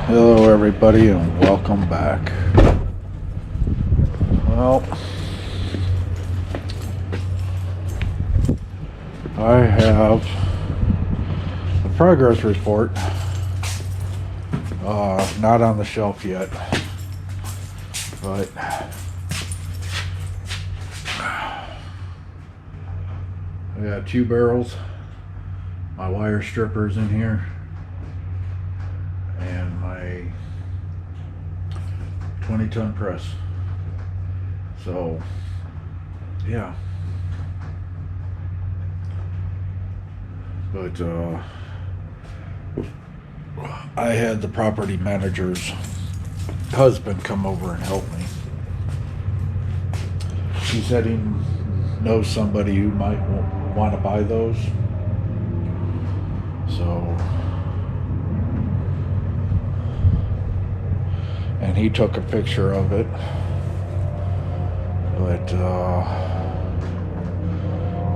Hello everybody and welcome back. Well, I have the progress report, not on the shelf yet, but I got 2 barrels, my wire strippers in here, and my 20-ton press. So, yeah. But I had the property manager's husband come over and help me. He said he knows somebody who might want to buy those. So, and he took a picture of it. But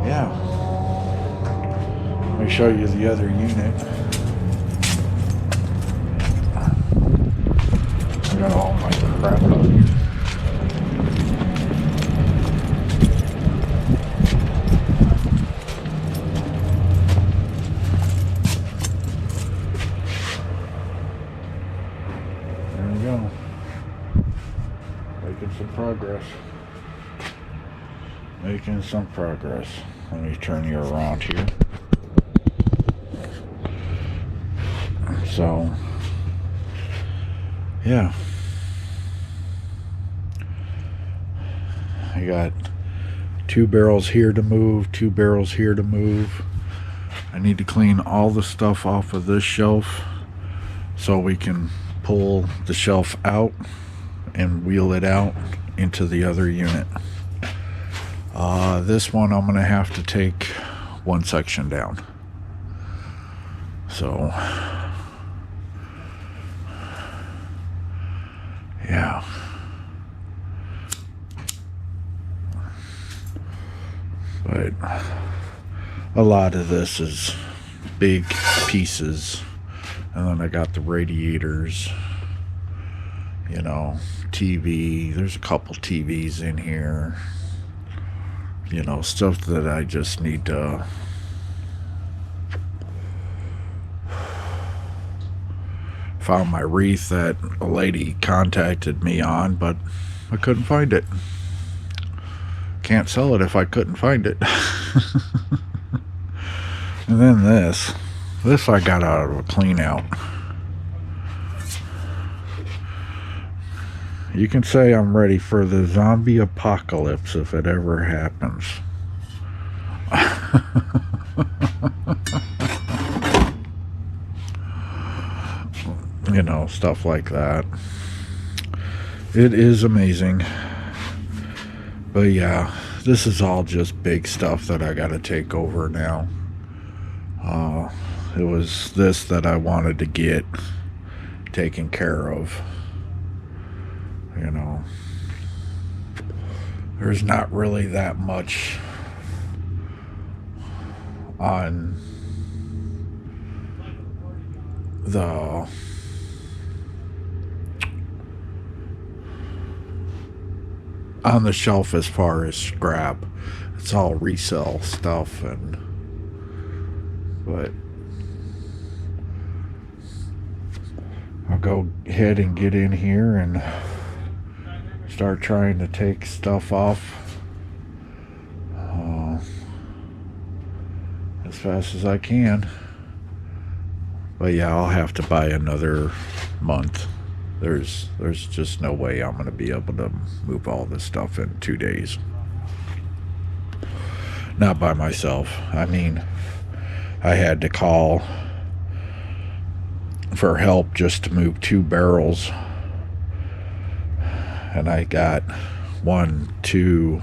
yeah. Let me show you the other unit. I got all my crap out here. There we go. Making some progress. Making some progress. Let me turn you around here. So, yeah. I got 2 barrels here to move, 2 barrels here to move. I need to clean all the stuff off of this shelf so we can pull the shelf out and wheel it out into the other unit. This one I'm gonna have to take one section down. So, yeah. But a lot of this is big pieces. And then I got the radiators, you know, TV. There's a couple TVs in here. You know, stuff that I just need to found my wreath that a lady contacted me on, but I couldn't find it. Can't sell it if I couldn't find it. And then this I got out of a clean out. You can say I'm ready for the zombie apocalypse if it ever happens. You know, stuff like that. It is amazing. But yeah, this is all just big stuff that I gotta take over now. It was this that I wanted to get taken care of. You know, there's not really that much on the shelf as far as scrap. It's all resell stuff, but I'll go ahead and get in here and start trying to take stuff off as fast as I can. But yeah, I'll have to buy another month. There's just no way I'm going to be able to move all this stuff in 2 days. Not by myself. I mean, I had to call for help just to move 2 barrels. And I got 1, 2,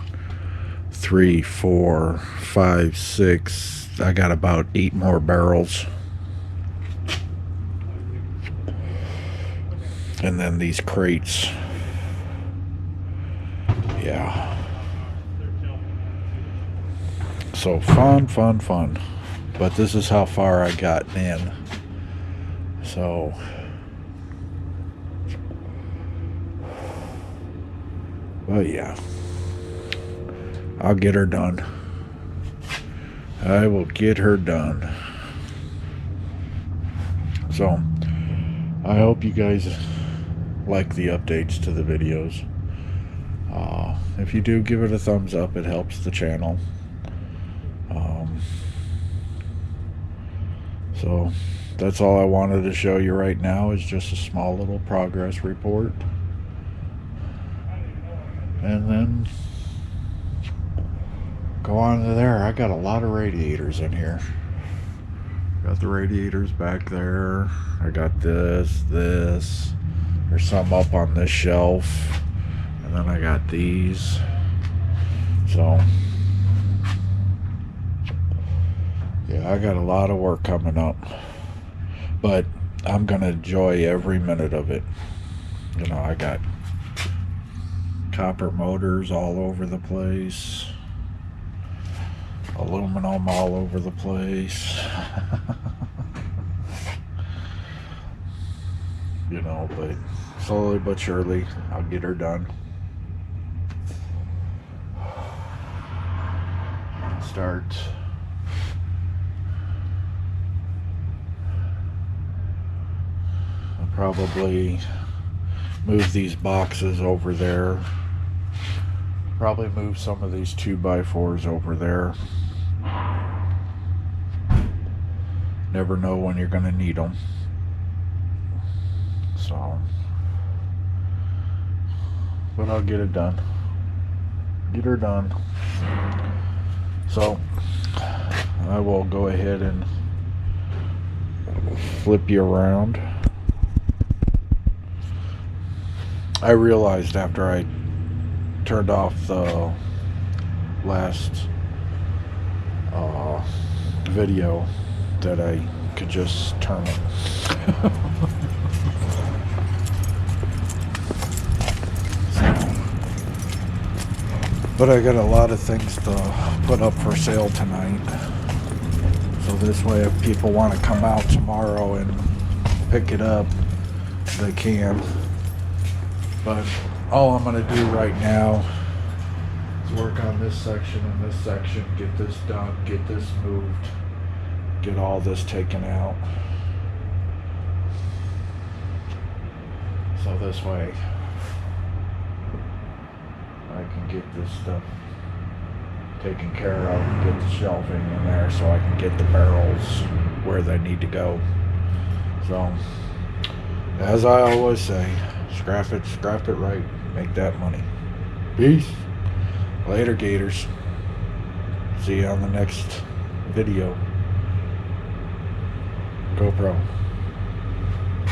3, 4, 5, 6. I got about 8 more barrels. And then these crates. Yeah. So fun. But this is how far I got in. So But yeah, I'll get her done. I will get her done. So, I hope you guys like the updates to the videos. If you do, give it a thumbs up. It helps the channel. So, that's all I wanted to show you right now, is just a small little progress report. And then go on to there. I got a lot of radiators in here. Got the radiators back there. I got this. There's some up on this shelf. And then I got these. So, yeah, I got a lot of work coming up. But I'm going to enjoy every minute of it. You know, I got copper motors all over the place. Aluminum all over the place. You know, but slowly but surely I'll get her done. Start I'll probably move these boxes over there. Probably move some of these 2x4s over there. Never know when you're going to need them. So, but I'll get it done. Get her done. So, I will go ahead and flip you around. I realized after I turned off the last video that I could just turn it. But I got a lot of things to put up for sale tonight. So this way, if people want to come out tomorrow and pick it up, they can. But all I'm going to do right now is work on this section and this section, get this done, get this moved, get all this taken out. So this way I can get this stuff taken care of and get the shelving in there so I can get the barrels where they need to go. So, as I always say, scrap it right, make that money. Peace. Later, Gators. See you on the next video. GoPro.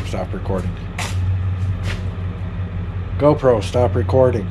Stop recording. GoPro, stop recording.